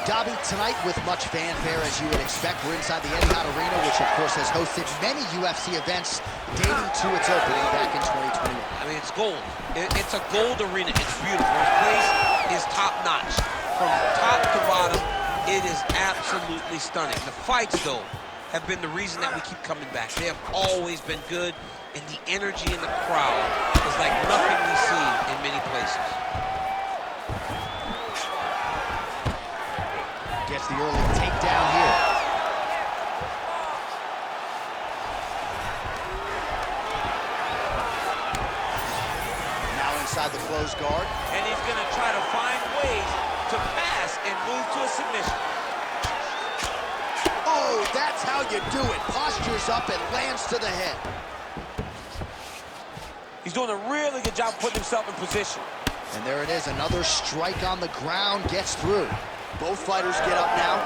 Dobby, tonight with much fanfare, as you would expect. We're inside the Etihad Arena, which of course has hosted many UFC events dating to its opening back in 2021. I mean, it's gold. It's a gold arena. It's beautiful. This place is top-notch. From top to bottom, it is absolutely stunning. The fights, though, have been the reason that we keep coming back. They have always been good, and the energy in the crowd is like nothing we see in many places. Gets the early takedown here. Now inside the closed guard. And he's going to try to find ways to pass and move to a submission. Oh, that's how you do it. Postures up and lands to the head. He's doing a really good job putting himself in position. And there it is, another strike on the ground, gets through. Both fighters get up now.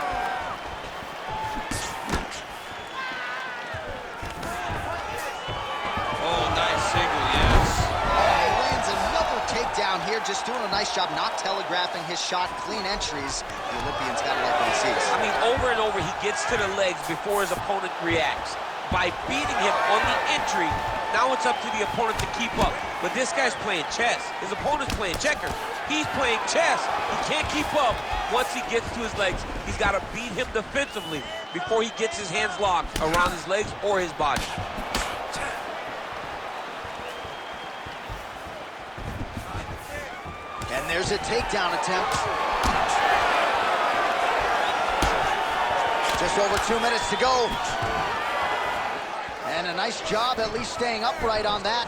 Oh, nice single, yes. Oh, lands another takedown here, just doing a nice job not telegraphing his shot. Clean entries. The Olympian's got to like what he sees. I mean, over and over, he gets to the legs before his opponent reacts. By beating him on the entry, now it's up to the opponent to keep up. But this guy's playing chess. His opponent's playing checkers. He's playing chess. He can't keep up. Once he gets to his legs, he's got to beat him defensively before he gets his hands locked around his legs or his body. And there's a takedown attempt. Just over 2 minutes to go. And a nice job at least staying upright on that.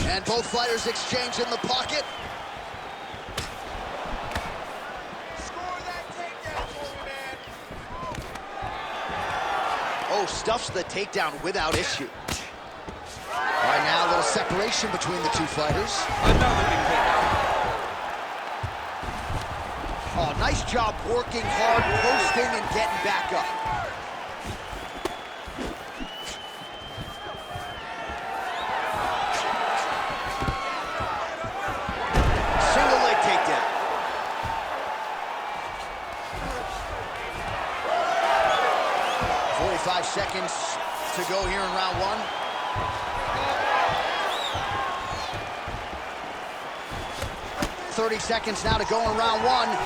And both fighters exchange in the pocket. Score that takedown for me, man. Oh, stuffs the takedown without issue. All right, now a little separation between the two fighters. Another big takedown. Oh, nice job working hard, posting, and getting back up. Single leg takedown. .45 seconds to go here in round one. .30 seconds now to go in round one.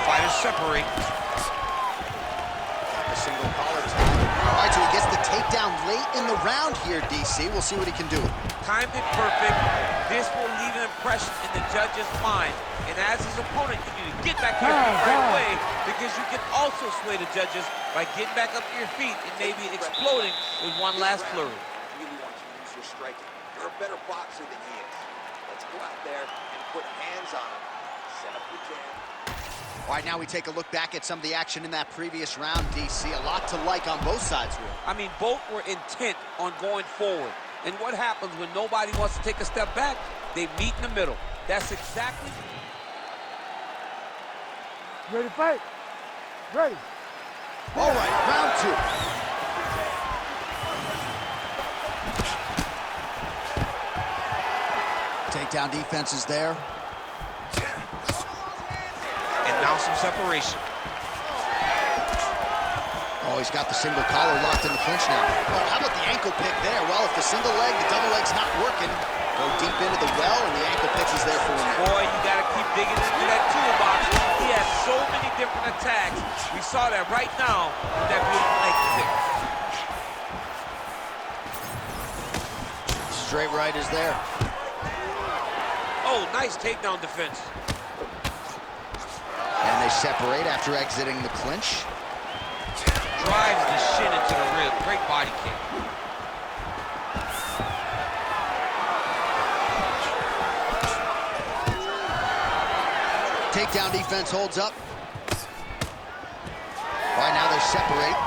Fighters separate. A single collar time. All right, so he gets the takedown late in the round here, DC. We'll see what he can do. Timed it perfect. This will leave an impression in the judge's mind. And as his opponent, you need to get back to your feet right away, because you can also sway the judges by getting back up to your feet and maybe exploding with one last flurry. Really want you to use your striking. You're a better boxer than he is. Let's go out there and put hands on him. Set up your jab. All right, now we take a look back at some of the action in that previous round, DC. A lot to like on both sides, really. I mean, both were intent on going forward. And what happens when nobody wants to take a step back? They meet in the middle. That's exactly... Ready to fight? Ready. All right, round two. Takedown defense is there. And now some separation. Oh, he's got the single collar locked in the clinch now. Oh, how about the ankle pick there? Well, if the single leg, the double leg's not working, go deep into the well, and the ankle pick is there for him. Boy, you got to keep digging into that toolbox. He has so many different attacks. We saw that right now with that beautiful ankle pick. Straight right is there. Oh, nice takedown defense. And they separate after exiting the clinch. Drives the shin into the rib. Great body kick. Takedown defense holds up. Right now they separate.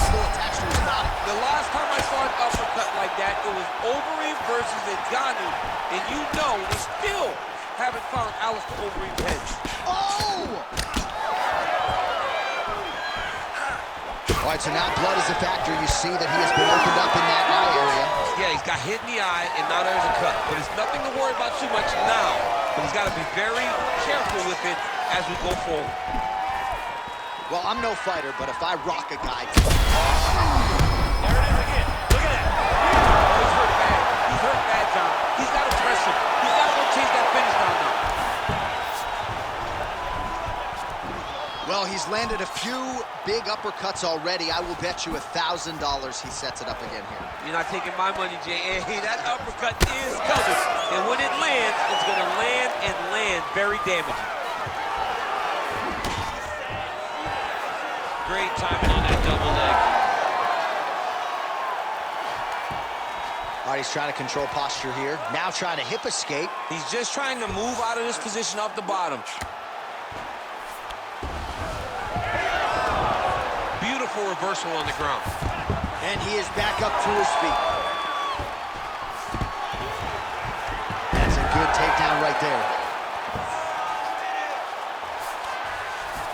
Still attached to his body. The last time I saw an uppercut like that, it was Overeem versus Ngannou. And you know, we still haven't found Alistair Overeem's head. Oh! All right, so now blood is a factor. You see that he has been opened up in that eye area. Yeah, he's got hit in the eye, and now there's a cut. But it's nothing to worry about too much now. But he's got to be very careful with it as we go forward. Well, I'm no fighter, but if I rock a guy... There it is again. Look at that. Oh, he's hurt bad. He's hurt bad, John. He's got to press him. He's got to go chase that finish down now. Well, he's landed a few big uppercuts already. I will bet you $1,000 he sets it up again here. You're not taking my money, Jay. Hey, that uppercut is coming. And when it lands, it's going to land and land very damaging. Great timing on that double leg. All right, he's trying to control posture here. Now trying to hip escape. He's just trying to move out of this position off the bottom. Beautiful reversal on the ground. And he is back up to his feet. That's a good takedown right there.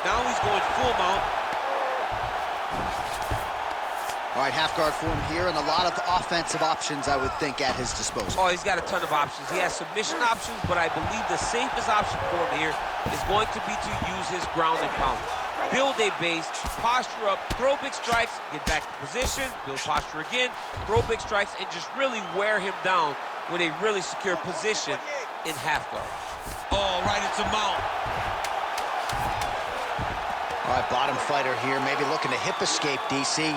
Now he's going full mount. All right, half guard form here, and a lot of offensive options, I would think, at his disposal. Oh, he's got a ton of options. He has submission options, but I believe the safest option for him here is going to be to use his ground and pound. Build a base, posture up, throw big strikes, get back to position, build posture again, throw big strikes, and just really wear him down with a really secure position in half guard. Oh, right into mount. All right, bottom fighter here, maybe looking to hip escape, DC.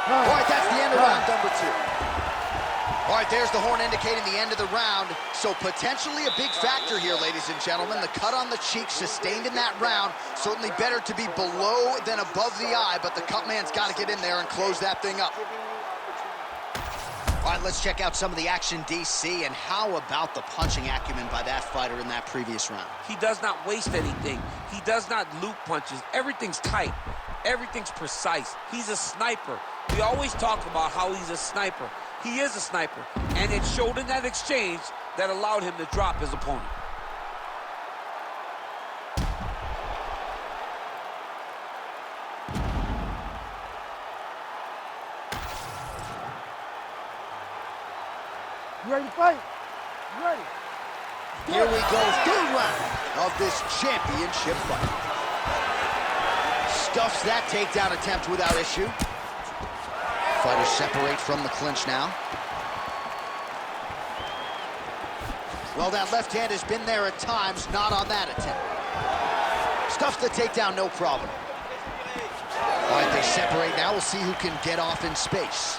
All right, that's the end of round number 2. All right, there's the horn indicating the end of the round. So potentially a big factor here, ladies and gentlemen. The cut on the cheek sustained in that round. Certainly better to be below than above the eye, but the cut man's got to get in there and close that thing up. All right, let's check out some of the action, DC, and how about the punching acumen by that fighter in that previous round? He does not waste anything. He does not loop punches. Everything's tight. Everything's precise. He's a sniper. We always talk about how he's a sniper. He is a sniper, and it showed in that exchange that allowed him to drop his opponent. You ready to fight? You ready? Here we go, third round of this championship fight. Stuffs that takedown attempt without issue. Fighters separate from the clinch now. Well, that left hand has been there at times, not on that attempt. Stuffs the takedown, no problem. All right, they separate now. We'll see who can get off in space.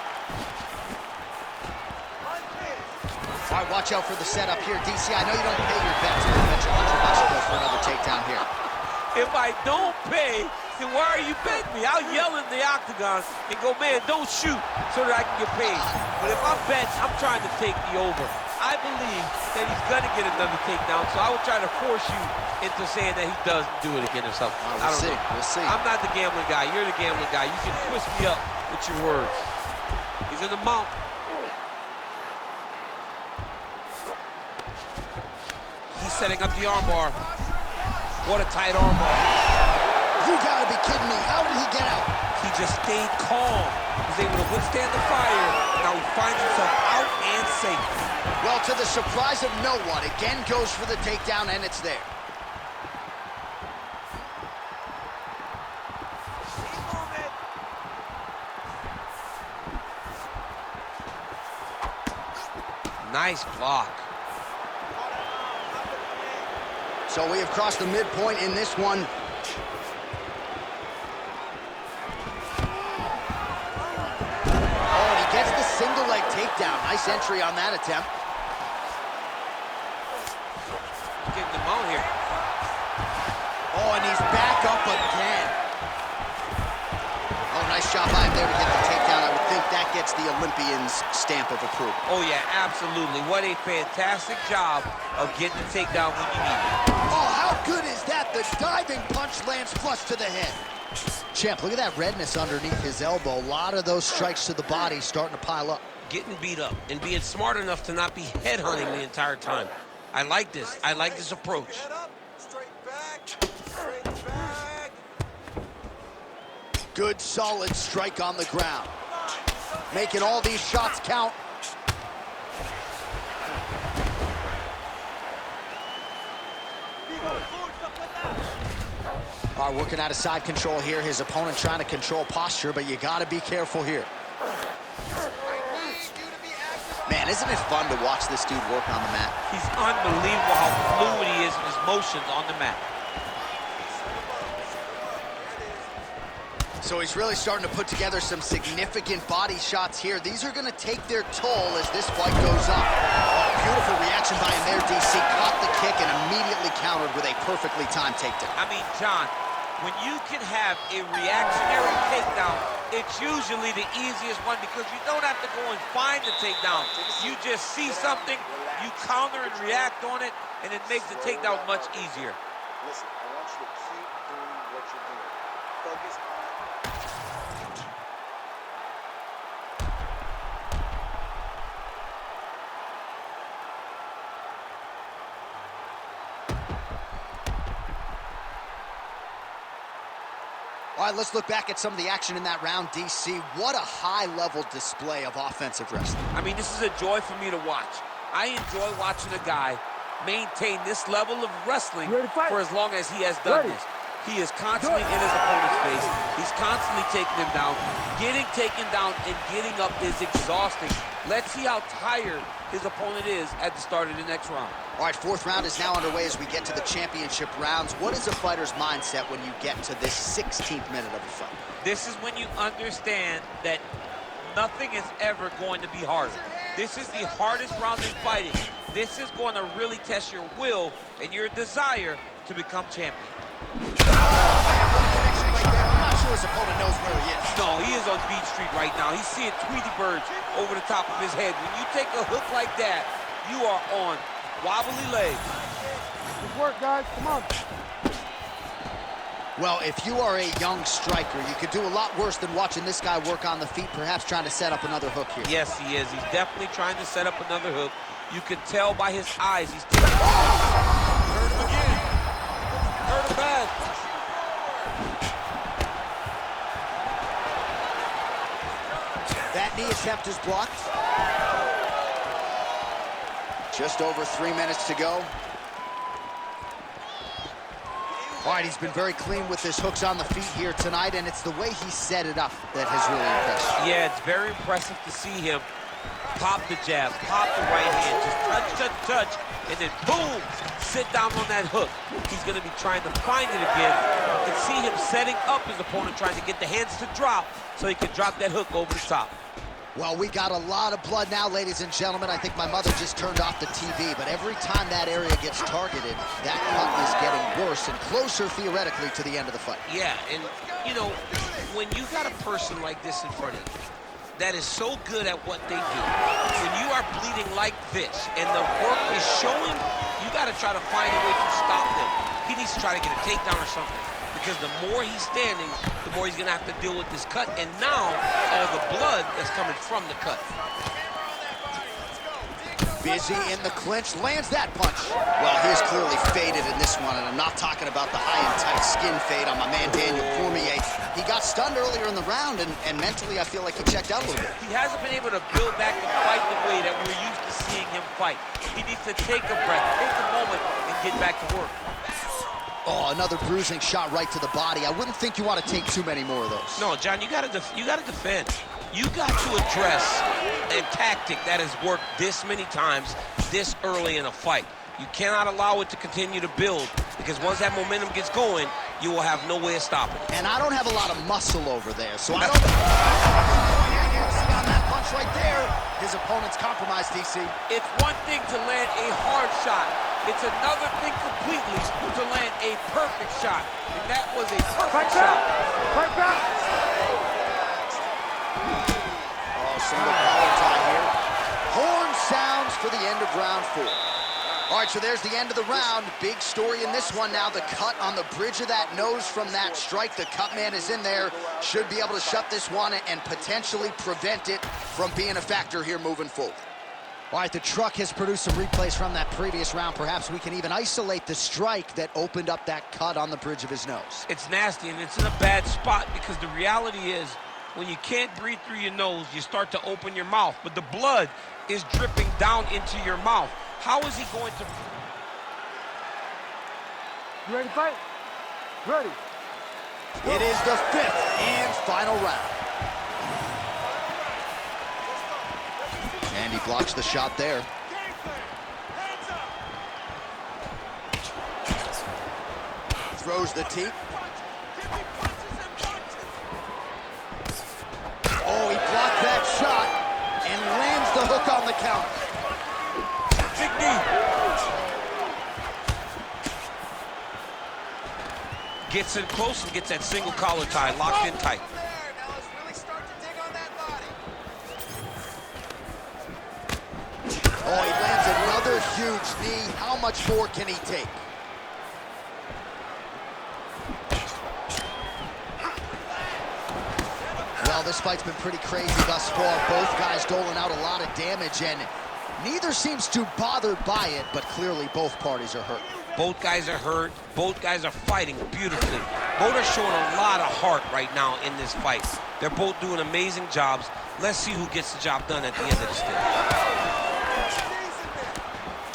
All right, watch out for the setup here. DC, I know you don't pay your bets, but I bet you $100 to go for another takedown here. If I don't pay, then why are you betting me? I'll yell in the octagon and go, man, don't shoot, so that I can get paid. But if I'm betting, I'm trying to take the over. I believe that he's going to get another takedown, so I would try to force you into saying that he doesn't do it again or something. I don't know. We'll see. I'm not the gambling guy. You're the gambling guy. You can twist me up with your words. He's in the mount. He's setting up the armbar. What a tight armbar. You gotta be kidding me. How did he get out? He just stayed calm. He was able to withstand the fire. Now he finds himself out and safe. Well, to the surprise of no one, again goes for the takedown, and it's there. Nice block. So we have crossed the midpoint in this one. Oh, and he gets the single leg takedown. Nice entry on that attempt. Getting them out here. Oh, and he's back up again. Oh, nice job by him there to get the takedown. I would think that gets the Olympian's stamp of approval. Oh, yeah, absolutely. What a fantastic job of getting the takedown when you need it. Oh, how good is that? The diving punch lands flush to the head. Champ, look at that redness underneath his elbow. A lot of those strikes to the body starting to pile up. Getting beat up and being smart enough to not be headhunting the entire time. I like this. I like this approach. Straight back. Straight back. Good, solid strike on the ground. Making all these shots count. All right, working out of side control here. His opponent trying to control posture, but you gotta be careful here. Man, isn't it fun to watch this dude work on the mat? He's unbelievable how fluid he is in his motions on the mat. So he's really starting to put together some significant body shots here. These are gonna take their toll as this fight goes on. Oh, beautiful reaction by him there, DC. Caught the kick and immediately countered with a perfectly timed takedown. I mean, John, when you can have a reactionary takedown, it's usually the easiest one because you don't have to go and find the takedown. You just see something, you counter and react on it, and it makes the takedown much easier. Listen, I want you to keep doing what you're doing. Focus on. All right, let's look back at some of the action in that round, DC. What a high-level display of offensive wrestling. I mean, this is a joy for me to watch. I enjoy watching a guy maintain this level of wrestling for as long as he has done this. He is constantly in his opponent's face. He's constantly taking him down. Getting taken down and getting up is exhausting. Let's see how tired his opponent is at the start of the next round. All right, fourth round is now underway as we get to the championship rounds. What is a fighter's mindset when you get to this 16th minute of a fight? This is when you understand that nothing is ever going to be harder. This is the hardest round in fighting. This is going to really test your will and your desire to become champion. I'm not sure his opponent knows where he is. No, he is on Beach Street right now. He's seeing Tweety birds over the top of his head. When you take a hook like that, you are on wobbly legs. Good work, guys. Come on. Well, if you are a young striker, you could do a lot worse than watching this guy work on the feet, perhaps trying to set up another hook here. Yes, he is. He's definitely trying to set up another hook. You can tell by his eyes. He's taking... Hurt him again. Hurt him bad. That knee attempt is blocked. Just over 3 minutes to go. All right, he's been very clean with his hooks on the feet here tonight, and it's the way he set it up that has really impressed me. Yeah, it's very impressive to see him pop the jab, pop the right hand, just touch, touch, touch, and then boom, sit down on that hook. He's going to be trying to find it again. You can see him setting up his opponent, trying to get the hands to drop so he can drop that hook over the top. Well, we got a lot of blood now, ladies and gentlemen. I think my mother just turned off the TV, but every time that area gets targeted, that cut is getting worse and closer, theoretically, to the end of the fight. Yeah, and, you know, when you got a person like this in front of you that is so good at what they do, when you are bleeding like this and the work is showing, you got to try to find a way to stop them. He needs to try to get a takedown or something, because the more he's standing, the more he's going to have to deal with this cut, and now all the blood that's coming from the cut. Busy in the clinch, lands that punch. Well, he is clearly faded in this one, and I'm not talking about the high and tight skin fade on my man Daniel Cormier. He got stunned earlier in the round, and mentally I feel like he checked out a little bit. He hasn't been able to build back and fight the way that we're used to seeing him fight. He needs to take a breath, take a moment, and get back to work. Oh, another bruising shot right to the body. I wouldn't think you want to take too many more of those. No, John, you gotta defend. You got to address a tactic that has worked this many times, this early in a fight. You cannot allow it to continue to build, because once that momentum gets going, you will have no way of stopping it. And I don't have a lot of muscle over there, so I don't... See on that punch right there, his opponent's compromised, DC. It's one thing to land a hard shot. It's another thing completely to land a perfect shot. And that was a perfect shot. Right back. Oh, single collar tie here. Horn sounds for the end of round 4. All right, so there's the end of the round. Big story in this one now. The cut on the bridge of that nose from that strike. The cut man is in there. Should be able to shut this one and potentially prevent it from being a factor here moving forward. All right, the truck has produced some replays from that previous round. Perhaps we can even isolate the strike that opened up that cut on the bridge of his nose. It's nasty, and it's in a bad spot because the reality is when you can't breathe through your nose, you start to open your mouth, but the blood is dripping down into your mouth. How is he going to... You ready to fight? Ready. It is the 5th and final round. And he blocks the shot there. Throws the teep. Oh, he blocked that shot and lands the hook on the count. Big knee. Gets in close and gets that single collar tie locked in tight. Oh, he lands another huge knee. How much more can he take? Well, this fight's been pretty crazy thus far. Both guys doling out a lot of damage, and neither seems too bothered by it, but clearly both parties are hurt. Both guys are hurt. Both guys are fighting beautifully. Both are showing a lot of heart right now in this fight. They're both doing amazing jobs. Let's see who gets the job done at the end of this thing.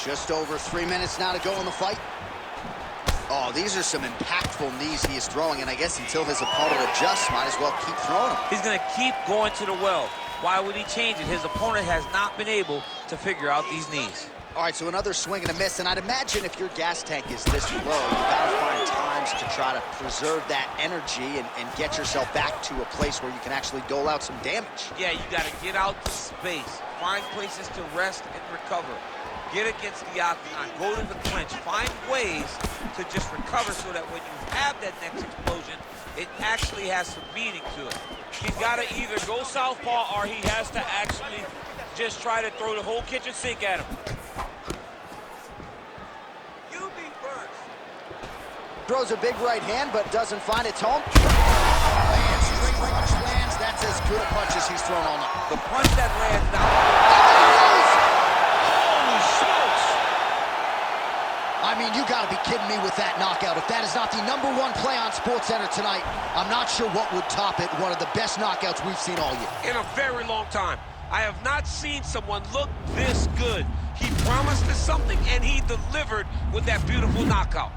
Just over 3 minutes now to go in the fight. Oh, these are some impactful knees he is throwing, and I guess until his opponent adjusts, might as well keep throwing them. He's going to keep going to the well. Why would he change it? His opponent has not been able to figure out these knees. All right, so another swing and a miss, and I'd imagine if your gas tank is this low, you gotta find times to try to preserve that energy and get yourself back to a place where you can actually dole out some damage. Yeah, you got to get out to space. Find places to rest and recover. Get against the octagon, go to the clinch, find ways to just recover so that when you have that next explosion, it actually has some meaning to it. He's got to either go southpaw or he has to actually just try to throw the whole kitchen sink at him. You be first. Throws a big right hand, but doesn't find its home. Lands, straight punch lands. That's as good a punch as he's thrown all night. The punch that lands now. I mean, you gotta be kidding me with that knockout. If that is not the #1 play on SportsCenter tonight, I'm not sure what would top it. One of the best knockouts we've seen all year. In a very long time. I have not seen someone look this good. He promised us something, and he delivered with that beautiful knockout.